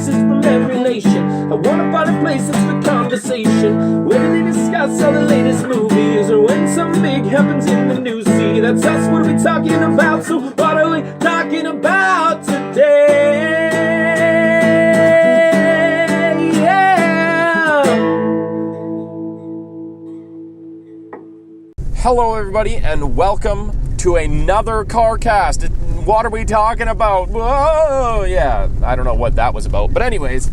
faces from every nation. I wanna find a place that's for conversation, where they discuss all the latest movies, or when something big happens in the news. See, that's us, what are we talking about? So what are we talking about today? Hello everybody and welcome to another Carcast. What are we talking about? Whoa, yeah, I don't know what that was about. But anyways,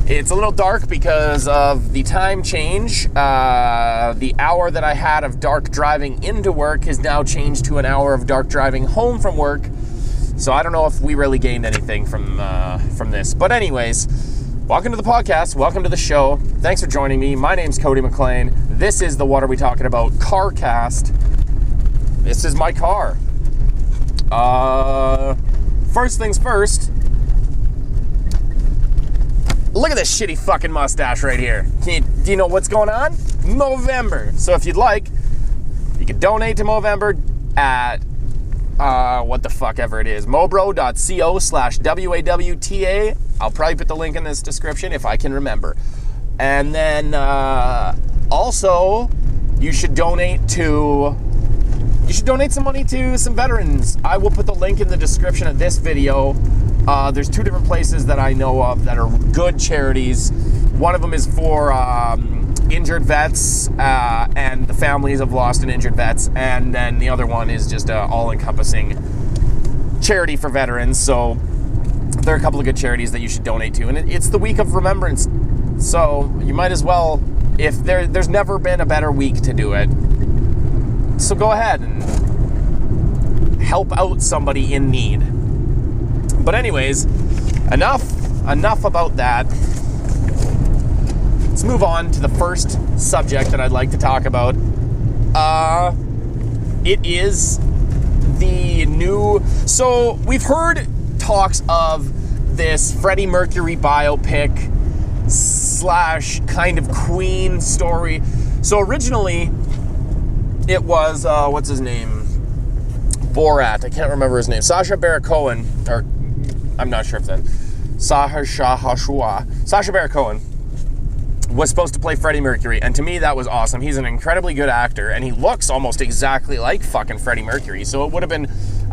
it's a little dark because of the time change. The hour that I had of dark driving into work has now changed to an hour of dark driving home from work. So I don't know if we really gained anything from this. But anyways, welcome to the podcast. Welcome to the show. Thanks for joining me. My name's Cody McLean. This is the What Are We Talking About Carcast. This is my car. First things first. Look at this shitty fucking mustache right here. Do you know what's going on? Movember. So if you'd like, you can donate to Movember at what the fuck ever it is, mobro.co/WAWTA. I'll probably put the link in this description if I can remember. And then also you should donate some money to some veterans. I will put the link in the description of this video. There's two different places that I know of that are good charities. One of them is for injured vets and the families of lost and injured vets, and then the other one is just an all-encompassing charity for veterans. So there are a couple of good charities that you should donate to, and it's the week of remembrance, so you might as well, if there's never been a better week to do it. So go ahead and help out somebody in need. But anyways, enough about that. Let's move on to the first subject that I'd like to talk about. It is the new... So we've heard talks of this Freddie Mercury biopic / kind of Queen story. So originally it was, what's his name? Borat. I can't remember his name. Sacha Baron Cohen, or I'm not sure if that... Sacha Baron Cohen was supposed to play Freddie Mercury, and to me that was awesome. He's an incredibly good actor, and he looks almost exactly like fucking Freddie Mercury, so it would have been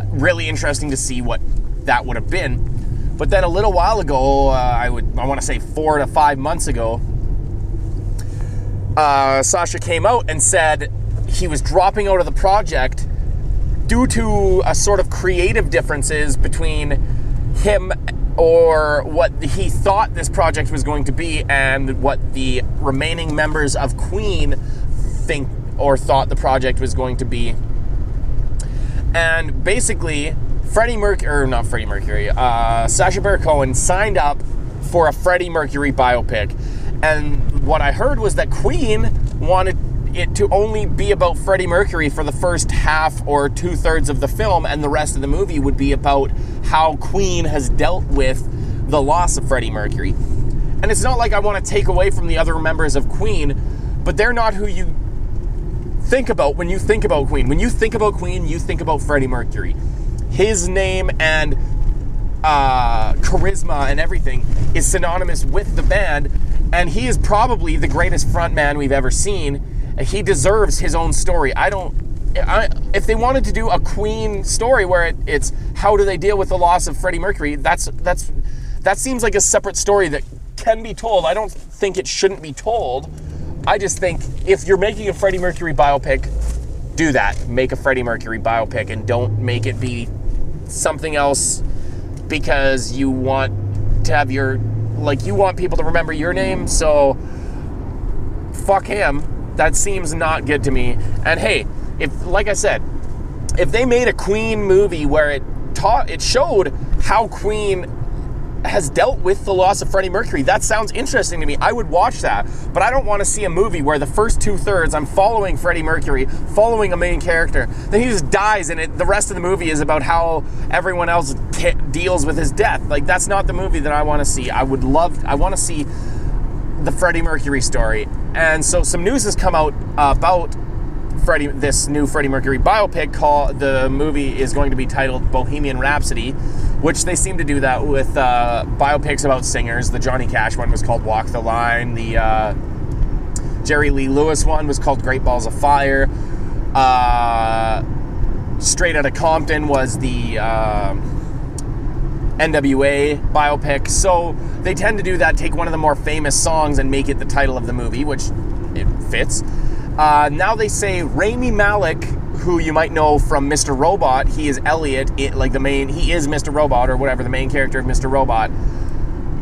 really interesting to see what that would have been. But then a little while ago, I want to say 4 to 5 months ago, Sacha came out and said he was dropping out of the project due to a sort of creative differences between him or what he thought this project was going to be and what the remaining members of Queen think or thought the project was going to be. And basically, Sacha Baron Cohen signed up for a Freddie Mercury biopic. And what I heard was that Queen wanted it to only be about Freddie Mercury for the first half or 2/3 of the film, and the rest of the movie would be about how Queen has dealt with the loss of Freddie Mercury. And it's not like I want to take away from the other members of Queen, but they're not who you think about when you think about Queen. When you think about Queen, you think about Freddie Mercury. His name and charisma and everything is synonymous with the band, and he is probably the greatest frontman we've ever seen. He deserves his own story. If they wanted to do a Queen story where it's how do they deal with the loss of Freddie Mercury, that seems like a separate story that can be told. I don't think it shouldn't be told. I just think if you're making a Freddie Mercury biopic, do that. Make a Freddie Mercury biopic and don't make it be something else because you want to have you want people to remember your name. So fuck him. That seems not good to me. And hey, like I said, if they made a Queen movie where it showed how Queen has dealt with the loss of Freddie Mercury, that sounds interesting to me. I would watch that. But I don't want to see a movie where the first 2/3 I'm following Freddie Mercury, following a main character, then he just dies, and the rest of the movie is about how everyone else deals with his death. Like, that's not the movie that I want to see. I want to see the Freddie Mercury story. And so some news has come out about this new Freddie Mercury biopic. The movie is going to be titled Bohemian Rhapsody, which they seem to do that with biopics about singers. The Johnny Cash one was called Walk the Line. The Jerry Lee Lewis one was called Great Balls of Fire. Straight Outta Compton was the NWA biopic. So they tend to do that, take one of the more famous songs and make it the title of the movie, which it fits. Now they say Rami Malek, who you might know from Mr. Robot, he is Elliot, he is Mr. Robot, or whatever, the main character of Mr. Robot.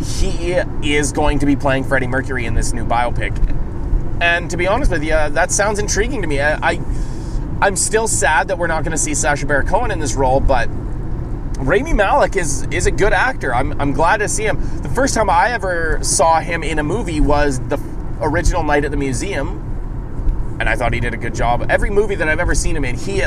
He is going to be playing Freddie Mercury in this new biopic. And to be honest with you, that sounds intriguing to me. I'm still sad that we're not going to see Sacha Baron Cohen in this role, but Rami Malek is a good actor. I'm glad to see him. The first time I ever saw him in a movie was the original Night at the Museum, and I thought he did a good job. Every movie that I've ever seen him in, he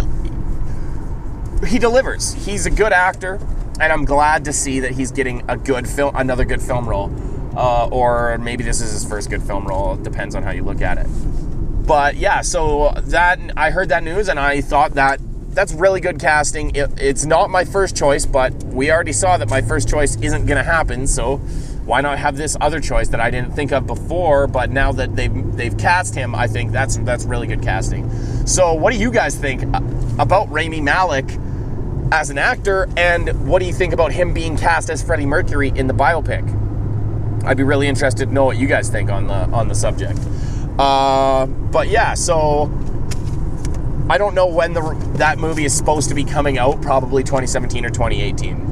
delivers. He's a good actor, and I'm glad to see that he's getting another good film role. Or maybe this is his first good film role. It depends on how you look at it. But yeah, so I heard that news, and I thought that's really good casting. It's not my first choice, but we already saw that my first choice isn't going to happen, so why not have this other choice that I didn't think of before, but now that they've cast him, I think that's really good casting. So what do you guys think about Rami Malek as an actor, and what do you think about him being cast as Freddie Mercury in the biopic? I'd be really interested to know what you guys think on the subject. But yeah, so I don't know when that movie is supposed to be coming out, probably 2017 or 2018.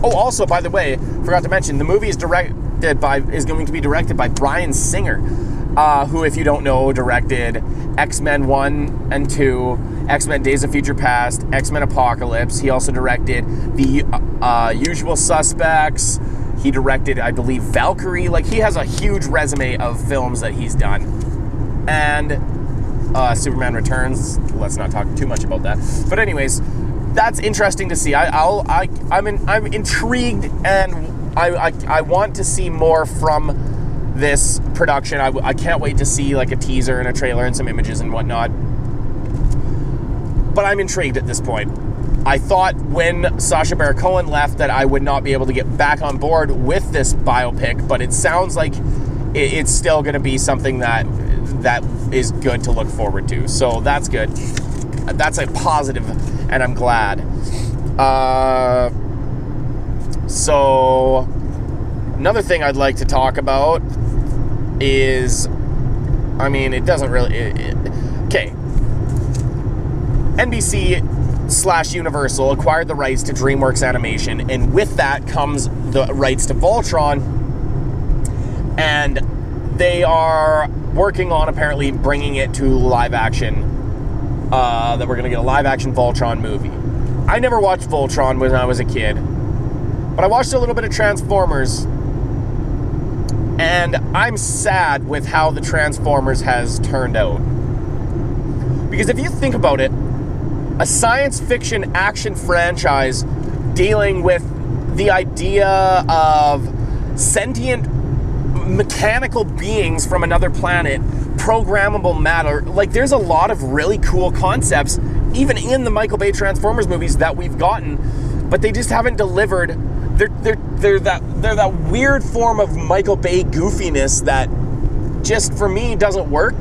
Oh, also, by the way, forgot to mention, the movie is going to be directed by Bryan Singer, who, if you don't know, directed X-Men 1 and 2, X-Men Days of Future Past, X-Men Apocalypse. He also directed The Usual Suspects. He directed, I believe, Valkyrie. Like, he has a huge resume of films that he's done. And Superman Returns. Let's not talk too much about that. But anyways, that's interesting to see. I'm intrigued, and I want to see more from this production. I can't wait to see like a teaser and a trailer and some images and whatnot. But I'm intrigued at this point. I thought when Sacha Baron Cohen left that I would not be able to get back on board with this biopic, but it sounds like it's still going to be something that is good to look forward to. So that's good. That's a positive, and I'm glad. So another thing I'd like to talk about is, I mean, it doesn't really... Okay. NBC/Universal acquired the rights to DreamWorks Animation, and with that comes the rights to Voltron, and they are working on apparently bringing it to live action, that we're going to get a live action Voltron movie. I never watched Voltron when I was a kid, but I watched a little bit of Transformers, and I'm sad with how the Transformers has turned out. Because if you think about it, a science fiction action franchise dealing with the idea of sentient mechanical beings from another planet, programmable matter, like there's a lot of really cool concepts even in the Michael Bay Transformers movies that we've gotten, but they just haven't delivered. They're that weird form of Michael Bay goofiness that just for me doesn't work.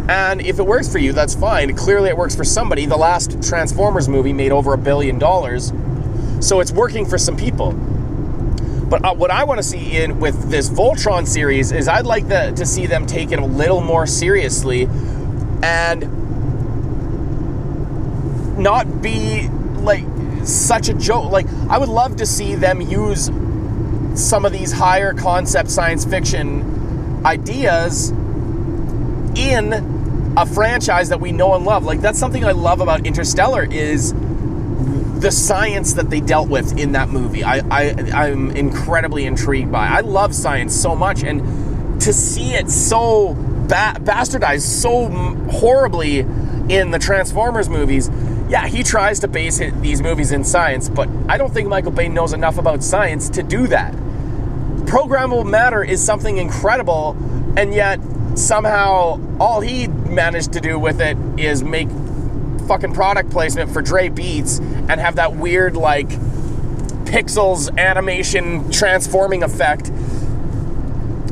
And if it works for you, that's fine. Clearly it works for somebody. The last Transformers movie made over $1 billion. So it's working for some people. But what I want to see with this Voltron series is I'd like to see them take it a little more seriously and not be like such a joke. Like, I would love to see them use some of these higher concept science fiction ideas in a franchise that we know and love. Like, that's something I love about Interstellar is the science that they dealt with in that movie. I'm incredibly intrigued by. I love science so much, and to see it so bastardized so horribly in the Transformers movies, yeah, he tries to base these movies in science, but I don't think Michael Bay knows enough about science to do that. Programmable matter is something incredible, and yet somehow all he managed to do with it is make fucking product placement for Dre Beats and have that weird, like, pixels animation transforming effect.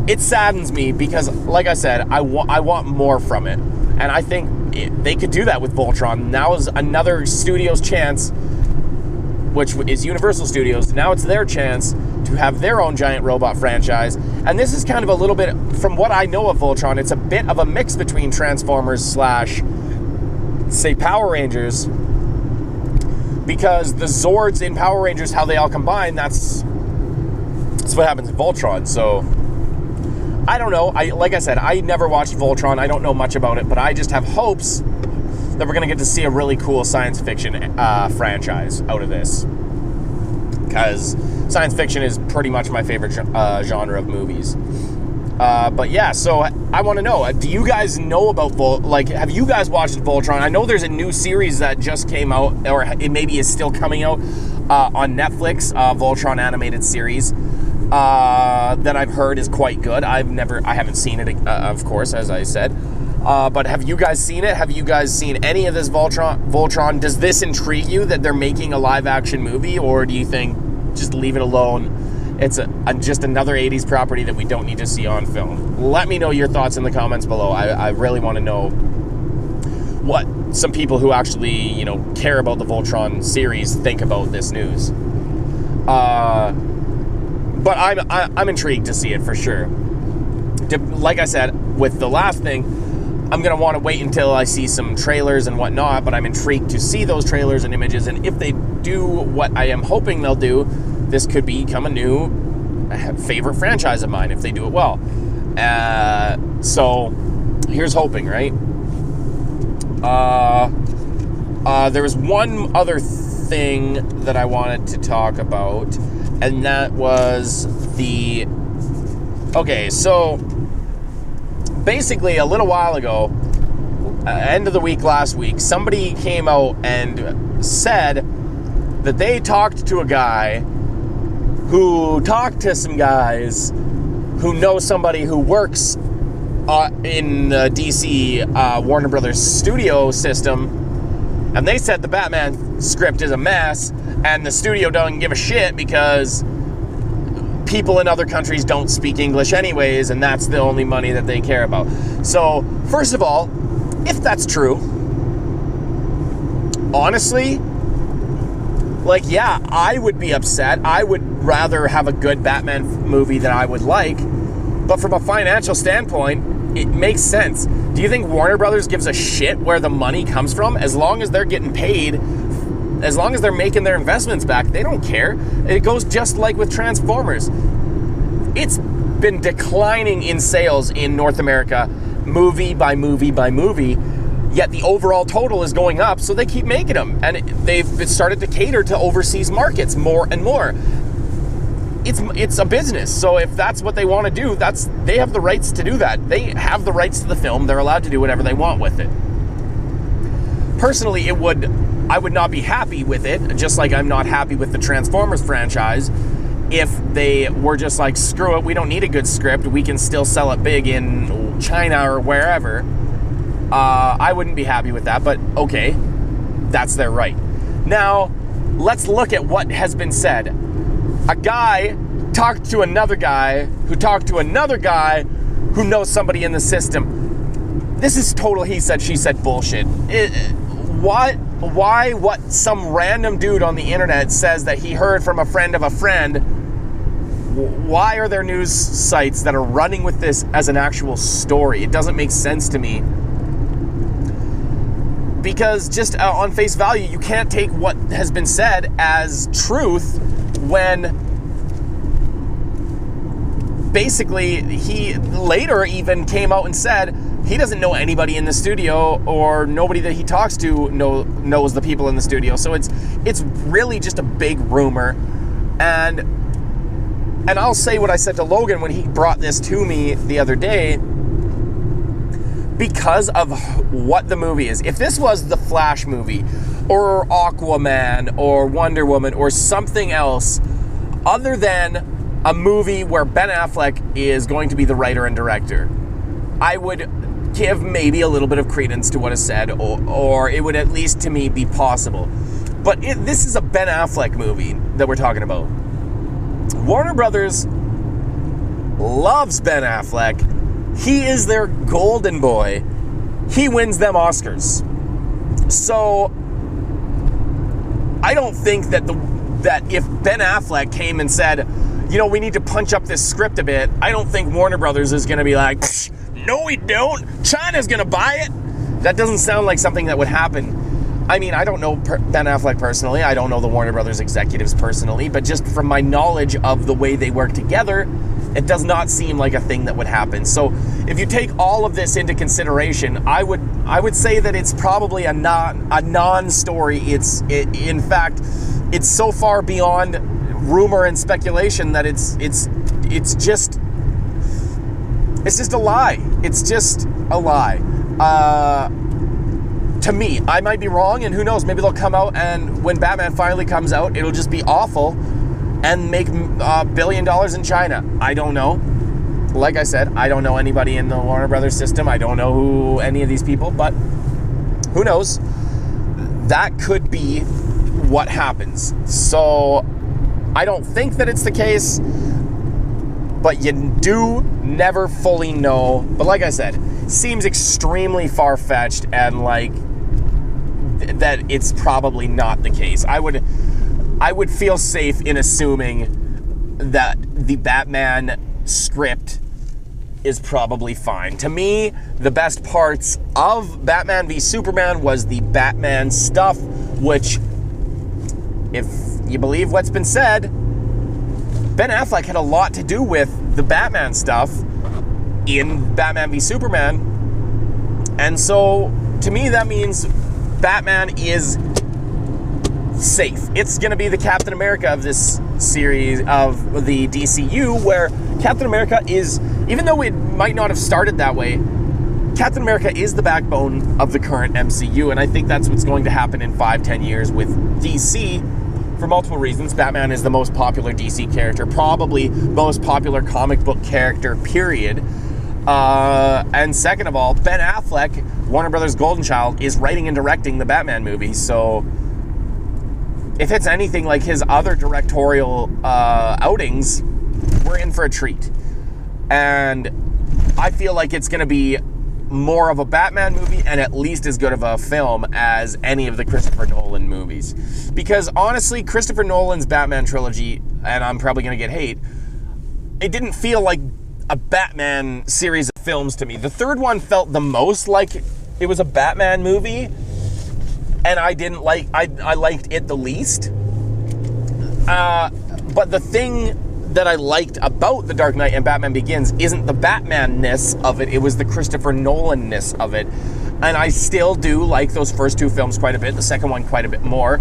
It saddens me because, like I said, I want more from it. And I think they could do that with Voltron. Now is another studio's chance, which is Universal Studios. Now it's their chance to have their own giant robot franchise. And this is kind of a little bit, from what I know of Voltron, it's a bit of a mix between Transformers slash, say, Power Rangers. Because the Zords in Power Rangers, how they all combine, that's what happens in Voltron. So, I don't know. Like I said, I never watched Voltron. I don't know much about it, but I just have hopes that we're going to get to see a really cool science fiction franchise out of this. Because science fiction is pretty much my favorite genre of movies. But yeah, so I want to know, do you guys know about have you guys watched Voltron? I know there's a new series that just came out, or it maybe is still coming out on Netflix, Voltron animated series. That I've heard is quite good. I haven't seen it, of course, as I said. But have you guys seen it? Have you guys seen any of this Voltron? Does this intrigue you that they're making a live action movie, or do you think just leave it alone? It's just another 80s property that we don't need to see on film. Let me know your thoughts in the comments below. I really want to know what some people who actually, care about the Voltron series think about this news. But I'm intrigued to see it for sure. Like I said, with the last thing, I'm going to want to wait until I see some trailers and whatnot, but I'm intrigued to see those trailers and images, and if they do what I am hoping they'll do, this could become a new favorite franchise of mine if they do it well. So here's hoping, right? There was one other thing that I wanted to talk about, and that was okay, so basically a little while ago, end of the week last week, somebody came out and said that they talked to a guy who talked to some guys who know somebody who works in the DC Warner Brothers studio system, and they said the Batman script is a mess, and the studio doesn't give a shit because people in other countries don't speak English anyways, and that's the only money that they care about. So, first of all, if that's true, honestly, yeah, I would be upset. I would rather have a good Batman movie that I would like, but from a financial standpoint, it makes sense. Do you think Warner Brothers gives a shit where the money comes from? As long as they're getting paid, as long as they're making their investments back, they don't care. It goes just like with Transformers. It's been declining in sales in North America, movie by movie by movie, yet the overall total is going up, so they keep making them. And they've started to cater to overseas markets more and more. It's a business, so if that's what they want to do, they have the rights to do that. They have the rights to the film. They're allowed to do whatever they want with it. Personally, I would not be happy with it, just like I'm not happy with the Transformers franchise, if they were just like, screw it, we don't need a good script, we can still sell it big in China or wherever. I wouldn't be happy with that, but okay, that's their right. Now, let's look at what has been said. A guy talked to another guy who talked to another guy who knows somebody in the system. This is total he said, she said bullshit. What some random dude on the internet says that he heard from a friend of a friend, why are there news sites that are running with this as an actual story? It doesn't make sense to me. Because just on face value, you can't take what has been said as truth when basically he later even came out and said he doesn't know anybody in the studio, or nobody that he talks to knows the people in the studio. So it's really just a big rumor. And I'll say what I said to Logan when he brought this to me the other day, because of what the movie is. If this was the Flash movie, or Aquaman, or Wonder Woman, or something else other than a movie where Ben Affleck is going to be the writer and director, I would give maybe a little bit of credence to what is said, or it would at least to me be possible. But this is a Ben Affleck movie that we're talking about. Warner Brothers loves Ben Affleck. He is their golden boy. He wins them Oscars. So I don't think that if Ben Affleck came and said, we need to punch up this script a bit, I don't think Warner Brothers is going to be like, no, we don't. China's going to buy it. That doesn't sound like something that would happen. I mean, I don't know Ben Affleck personally. I don't know the Warner Brothers executives personally, but just from my knowledge of the way they work together, it does not seem like a thing that would happen. So if you take all of this into consideration, I would say that it's probably a non-story. In fact, it's so far beyond rumor and speculation that it's just a lie. It's just a lie. To me, I might be wrong, and who knows, maybe they'll come out, and when Batman finally comes out, it'll just be awful and make $1 billion in China. I don't know. Like I said, I don't know anybody in the Warner Brothers system. I don't know who any of these people, but who knows? That could be what happens. So I don't think that it's the case, but you do never fully know. But like I said, seems extremely far-fetched and like that it's probably not the case. I would feel safe in assuming that the Batman script is probably fine. To me, the best parts of Batman v Superman was the Batman stuff, which, if you believe what's been said, Ben Affleck had a lot to do with the Batman stuff in Batman v Superman. And so, to me, that means Batman is safe. It's going to be the Captain America of this series of the DCU, where Captain America is, even though it might not have started that way, Captain America is the backbone of the current MCU, and I think that's what's going to happen in 5-10 years with DC for multiple reasons. Batman is the most popular DC character, probably most popular comic book character, period. And second of all, Ben Affleck, Warner Brothers' golden child, is writing and directing the Batman movie. So if it's anything like his other directorial outings, we're in for a treat. And I feel like it's going to be more of a Batman movie and at least as good of a film as any of the Christopher Nolan movies. Because honestly, Christopher Nolan's Batman trilogy, and I'm probably going to get hate, it didn't feel like a Batman series of films to me. The third one felt the most like it was a Batman movie, and I liked it the least. But the thing that I liked about The Dark Knight and Batman Begins isn't the Batman-ness of it, it was the Christopher Nolan-ness of it. And I still do like those first two films quite a bit, the second one quite a bit more.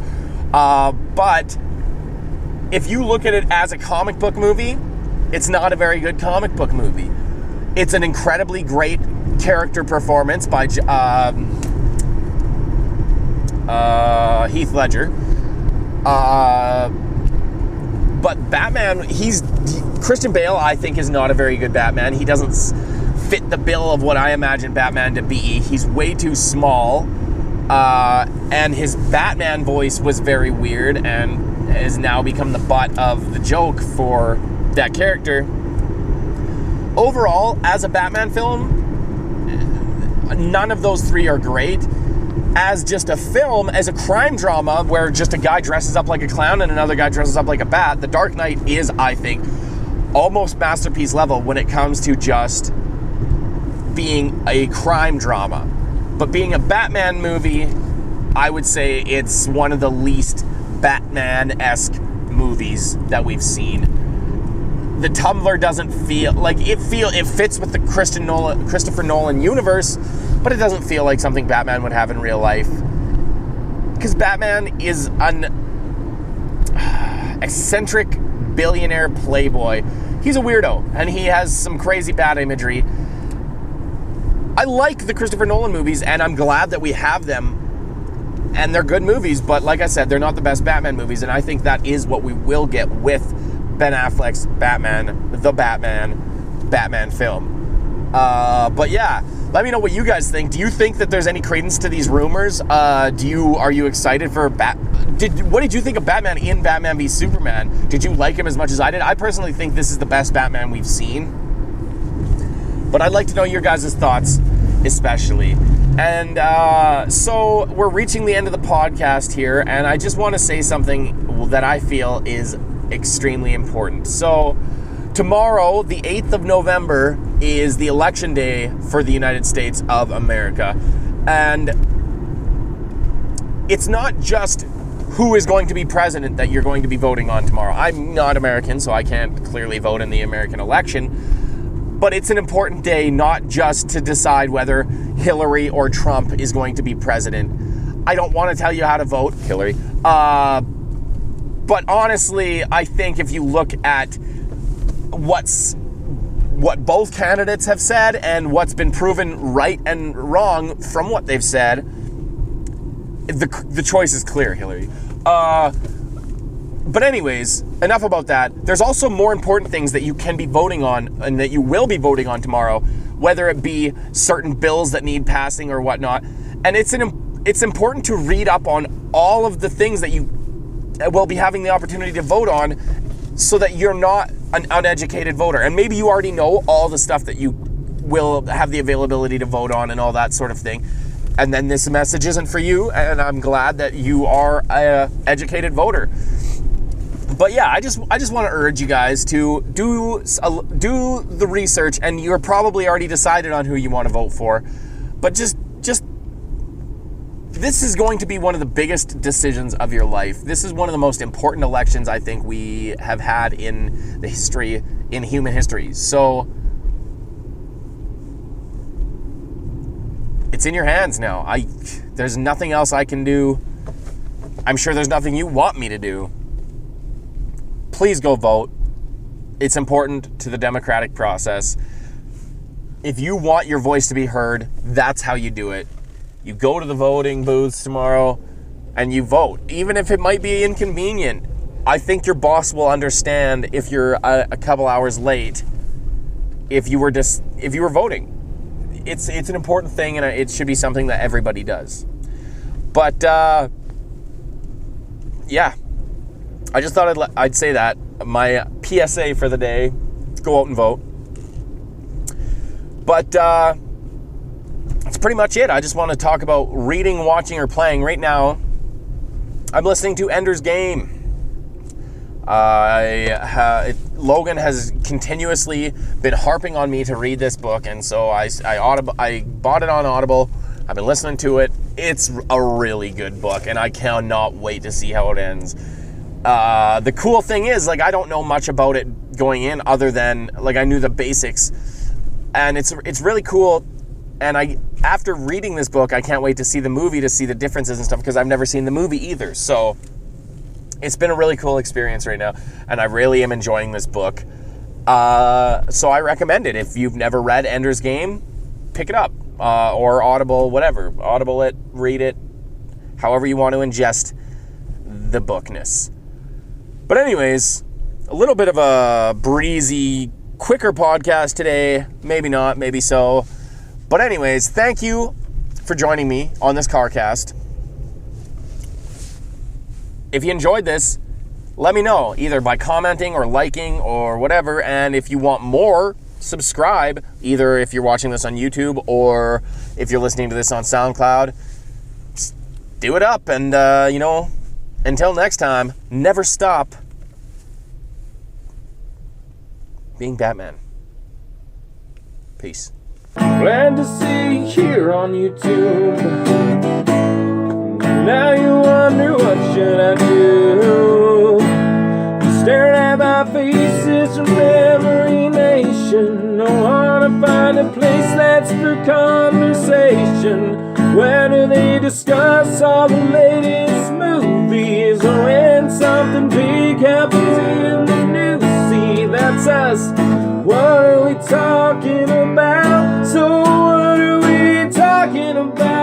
But if you look at it as a comic book movie, it's not a very good comic book movie. It's an incredibly great character performance by Heath Ledger. But Batman, Christian Bale, I think, is not a very good Batman. He doesn't fit the bill of what I imagine Batman to be. He's way too small. And his Batman voice was very weird and has now become the butt of the joke for that character. Overall, as a Batman film, none of those three are great. As just a film, as a crime drama where just a guy dresses up like a clown and another guy dresses up like a bat, The Dark Knight is, I think, almost masterpiece level when it comes to just being a crime drama. But being a Batman movie, I would say it's one of the least Batman-esque movies that we've seen. The Tumblr doesn't feel like it fits with the Christopher Nolan universe, but it doesn't feel like something Batman would have in real life. Because Batman is an eccentric billionaire playboy. He's a weirdo, and he has some crazy bat imagery. I like the Christopher Nolan movies, and I'm glad that we have them, and they're good movies, but like I said, they're not the best Batman movies, and I think that is what we will get with Ben Affleck's Batman, the Batman film. But yeah, let me know what you guys think. Do you think that there's any credence to these rumors? Are you excited for what did you think of Batman in Batman v Superman? Did you like him as much as I did? I personally think this is the best Batman we've seen. But I'd like to know your guys' thoughts, especially. And so we're reaching the end of the podcast here, and I just want to say something that I feel is extremely important. So tomorrow, the 8th of November, is the election day for the United States of America. And it's not just who is going to be president that you're going to be voting on tomorrow. I'm not American, so I can't clearly vote in the American election. But it's an important day, not just to decide whether Hillary or Trump is going to be president. I don't want to tell you how to vote, Hillary. But honestly, I think if you look at what both candidates have said and what's been proven right and wrong from what they've said, the choice is clear, Hillary. But anyways, enough about that. There's also more important things that you can be voting on and that you will be voting on tomorrow, whether it be certain bills that need passing or whatnot. And it's important to read up on all of the things that you will be having the opportunity to vote on so that you're not an uneducated voter. And maybe you already know all the stuff that you will have the availability to vote on and all that sort of thing. And then this message isn't for you, and I'm glad that you are an educated voter. But yeah, I just want to urge you guys to do the research, and you're probably already decided on who you want to vote for. But just this is going to be one of the biggest decisions of your life. This is one of the most important elections I think we have had in human history. So it's in your hands now. There's nothing else I can do. I'm sure there's nothing you want me to do. Please go vote. It's important to the democratic process. If you want your voice to be heard, that's how you do it. You go to the voting booths tomorrow and you vote, even if it might be inconvenient. I think your boss will understand if you're a couple hours late. If you were voting, it's an important thing, and it should be something that everybody does. But yeah. I just thought I'd say that. My PSA for the day, go out and vote. But that's pretty much it. I just want to talk about reading, watching, or playing. Right now, I'm listening to Ender's Game. Logan has continuously been harping on me to read this book, and so I bought it on Audible. I've been listening to it. It's a really good book, and I cannot wait to see how it ends. The cool thing is, I don't know much about it going in other than, I knew the basics, and it's really cool. And after reading this book, I can't wait to see the movie to see the differences and stuff, because I've never seen the movie either. So it's been a really cool experience right now, and I really am enjoying this book. So I recommend it. If you've never read Ender's Game, pick it up, or Audible, whatever. Audible it, read it, however you want to ingest the bookness. But anyways, a little bit of a breezy, quicker podcast today. Maybe not, maybe so. But anyways, thank you for joining me on this Carcast. If you enjoyed this, let me know, either by commenting or liking or whatever. And if you want more, subscribe, either if you're watching this on YouTube or if you're listening to this on SoundCloud. Do it up, and until next time, never stop being Batman. Peace. Glad to see you here on YouTube. Now you wonder what should I do. You staring at my faces from Memory Nation. I wanna find a place that's for conversation. Where do they discuss all the latest movies, or when something big happens in the news? See, that's us. What are we talking about? So what are we talking about?